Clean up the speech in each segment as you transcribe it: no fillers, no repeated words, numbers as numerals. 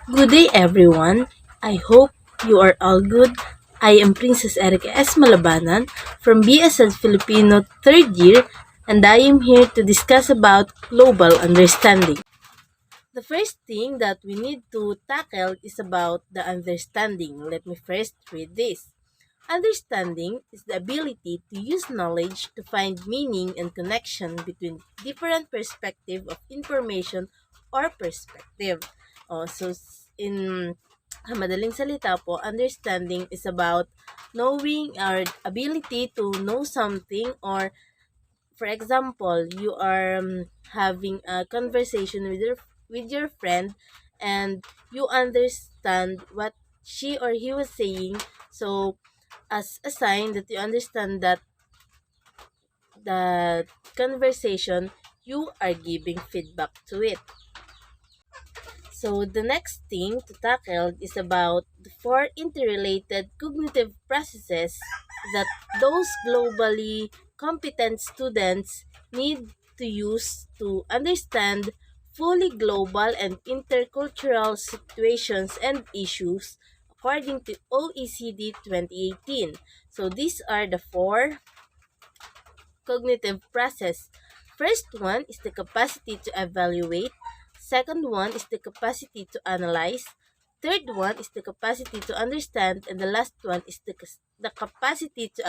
Good day, everyone. I hope you are all good. I am Princess Erica S. Malabanan from BSL Filipino 3rd year, and I am here to discuss about global understanding. The first thing that we need to tackle is about the understanding. Let me first read this. Understanding is the ability to use knowledge to find meaning and connection between different perspective of information or perspective. In madaling salita po, understanding is about knowing our ability to know something, or for example, you are having a conversation with your friend, and you understand what she or he was saying. So as a sign that you understand that the conversation, you are giving feedback to it. So the next thing to tackle is about the four interrelated cognitive processes that those globally competent students need to use to understand fully global and intercultural situations and issues according to OECD 2018. So these are the four cognitive process. First one is the capacity to evaluate. Second one is the capacity to analyze. Third one is the capacity to understand. And the last one is the capacity to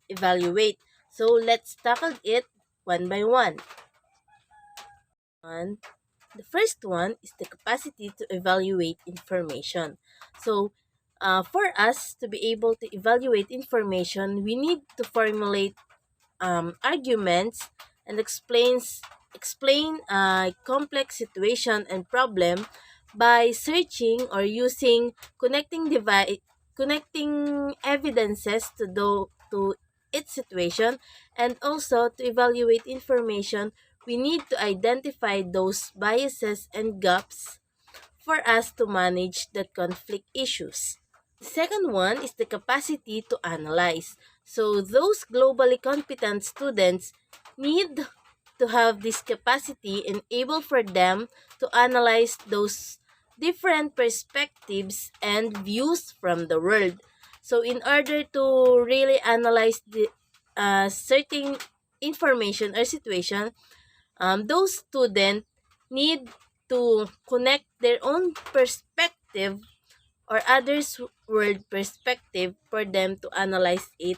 evaluate. So let's tackle it one by one. One, the first one is the capacity to evaluate information. So for us to be able to evaluate information, we need to formulate arguments and explain a complex situation and problem by searching or using connecting evidences to its situation. And also to evaluate information, we need to identify those biases and gaps for us to manage the conflict issues. The second one is the capacity to analyze. So those globally competent students need to have this capacity and able for them to analyze those different perspectives and views from the world. So in order to really analyze the certain information or situation, those students need to connect their own perspective or others' world perspective for them to analyze it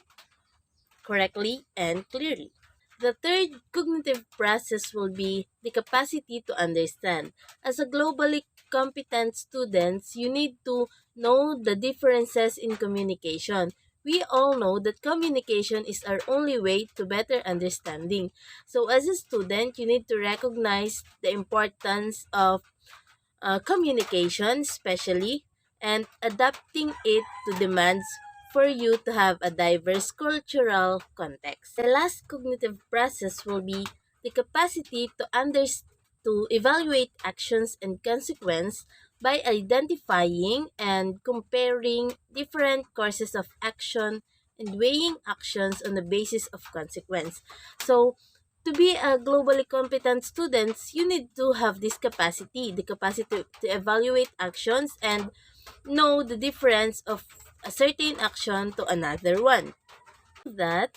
correctly and clearly. The third cognitive process will be the capacity to understand. As a globally competent students, you need to know the differences in communication. We all know that communication is our only way to better understanding. So as a student, you need to recognize the importance of communication, especially, and adapting it to demands for you to have a diverse cultural context. The last cognitive process will be the capacity to evaluate actions and consequence by identifying and comparing different courses of action and weighing actions on the basis of consequence. So to be a globally competent students, you need to have this capacity, the capacity to evaluate actions and know the difference of a certain action to another one. That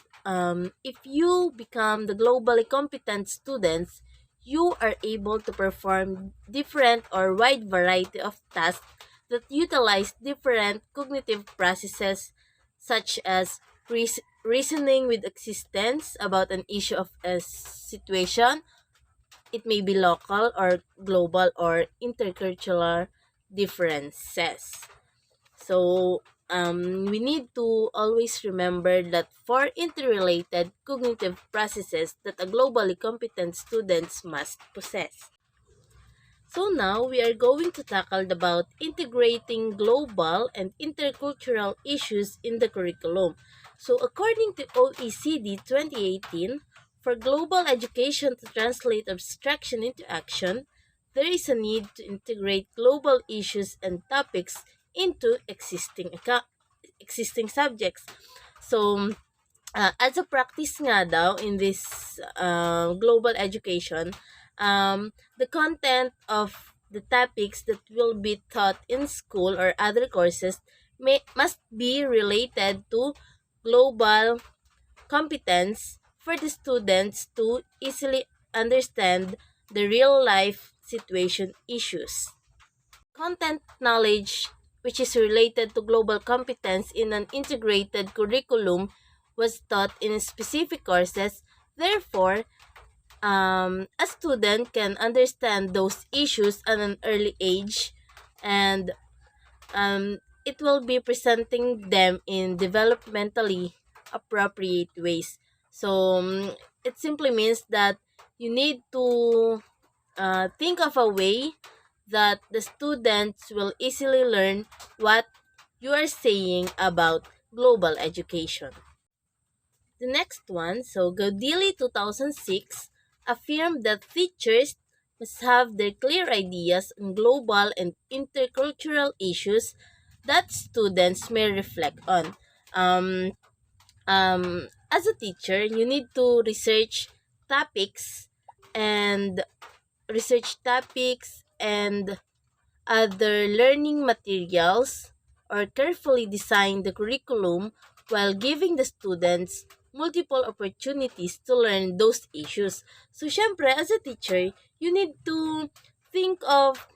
if you become the globally competent students, you are able to perform different or wide variety of tasks that utilize different cognitive processes such as reasoning with existence about an issue of a situation. It may be local or global or intercultural differences. So we need to always remember that four interrelated cognitive processes that a globally competent students must possess. So now we are going to tackle about integrating global and intercultural issues in the curriculum. So according to OECD 2018, for global education to translate abstraction into action, there is a need to integrate global issues and topics into existing subjects. So as a practice nga daw in this global education, the content of the topics that will be taught in school or other courses must be related to global competence for the students to easily understand the real life situation issues. Content knowledge, which is related to global competence in an integrated curriculum, was taught in specific courses. Therefore, a student can understand those issues at an early age, and it will be presenting them in developmentally appropriate ways. So it simply means that you need to think of a way that the students will easily learn what you are saying about global education. The next one, so Gaudili 2006, affirmed that teachers must have their clear ideas on global and intercultural issues that students may reflect on. Um, as a teacher, you need to topics and research topics and other learning materials, or carefully design the curriculum while giving the students multiple opportunities to learn those issues. So, syempre, as a teacher, you need to think of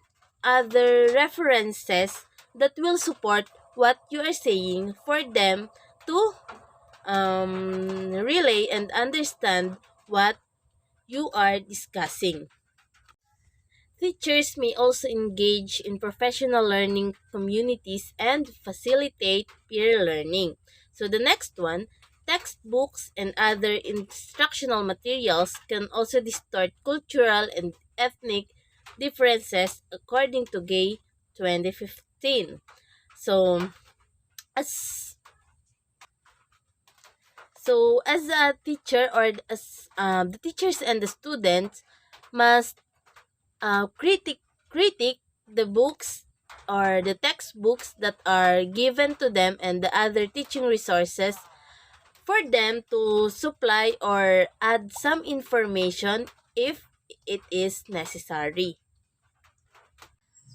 other references that will support what you are saying for them to relay and understand what you are discussing. Teachers may also engage in professional learning communities and facilitate peer learning. So the next one, textbooks and other instructional materials can also distort cultural and ethnic differences according to Gay 2015. So as as a teacher, or as the teachers and the students must critic the books or the textbooks that are given to them and the other teaching resources for them to supply or add some information if it is necessary.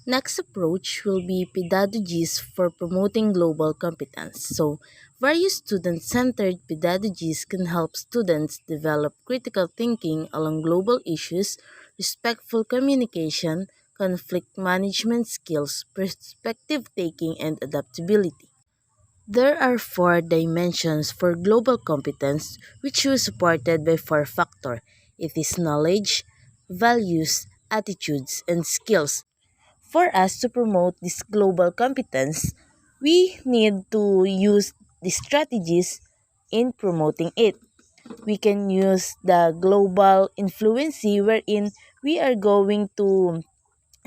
Next approach will be pedagogies for promoting global competence. So, various student centered pedagogies can help students develop critical thinking along global issues, respectful communication, conflict management skills, perspective taking, and adaptability. There are four dimensions for global competence, which was supported by four factors. It is knowledge, values, attitudes, and skills. For us to promote this global competence, we need to use the strategies in promoting it. We can use the global influency, wherein we are going to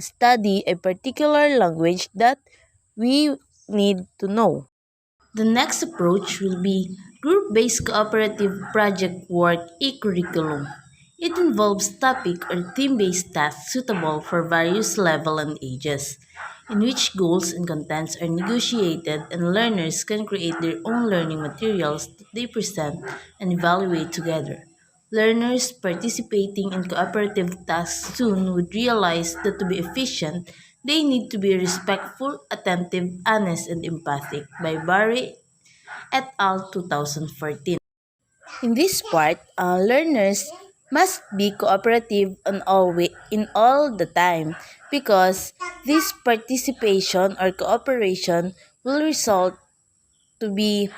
study a particular language that we need to know. The next approach will be group-based cooperative project work e-curriculum. It involves topic or theme-based tasks suitable for various level and ages, in which goals and contents are negotiated and learners can create their own learning materials that they present and evaluate together. Learners participating in cooperative tasks soon would realize that to be efficient, they need to be respectful, attentive, honest, and empathic by Barry et al. 2014. In this part, learners must be cooperative in all the time, because this participation or cooperation will result to be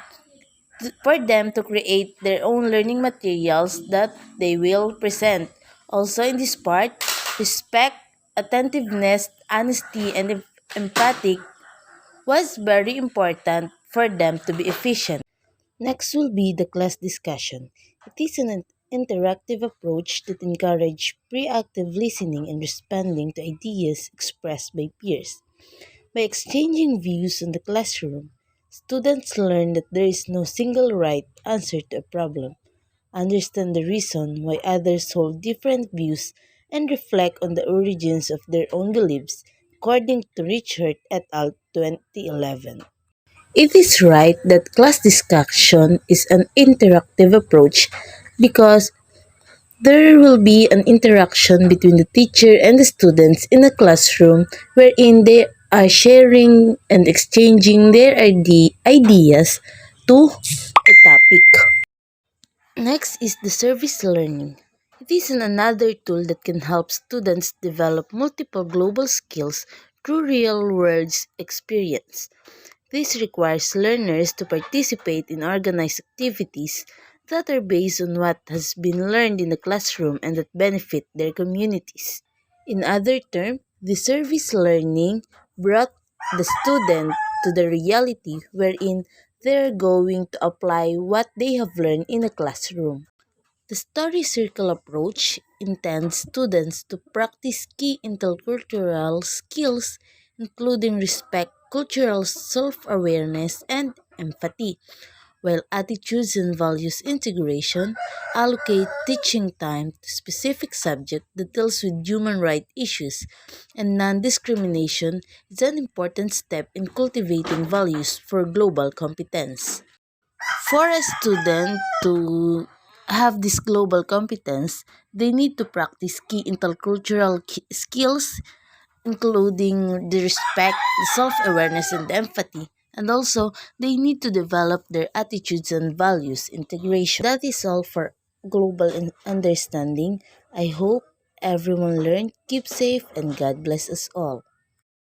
for them to create their own learning materials that they will present. Also in this part, respect, attentiveness, honesty, and empathic was very important for them to be efficient. Next will be the class discussion. It is an interactive approach that encourages proactive listening and responding to ideas expressed by peers. By exchanging views in the classroom, students learn that there is no single right answer to a problem, understand the reason why others hold different views, and reflect on the origins of their own beliefs, according to Richard et al. 2011. It is right that class discussion is an interactive approach, because There will be an interaction between the teacher and the students in a classroom wherein they are sharing and exchanging their ideas to a topic. Next is the service learning. It is another tool that can help students develop multiple global skills through real world experience. This requires learners to participate in organized activities that are based on what has been learned in the classroom and that benefit their communities. In other terms, the service learning brought the student to the reality wherein they're going to apply what they have learned in a classroom. The story circle approach intends students to practice key intercultural skills, including respect, cultural self awareness, and empathy, while attitudes and values integration allocate teaching time to specific subject that deals with human rights issues, and non-discrimination is an important step in cultivating values for global competence. For a student to have this global competence, they need to practice key intercultural skills, including the respect, the self awareness, and empathy. And also, they need to develop their attitudes and values integration. That is all for global understanding. I hope everyone learned, keep safe, and God bless us all.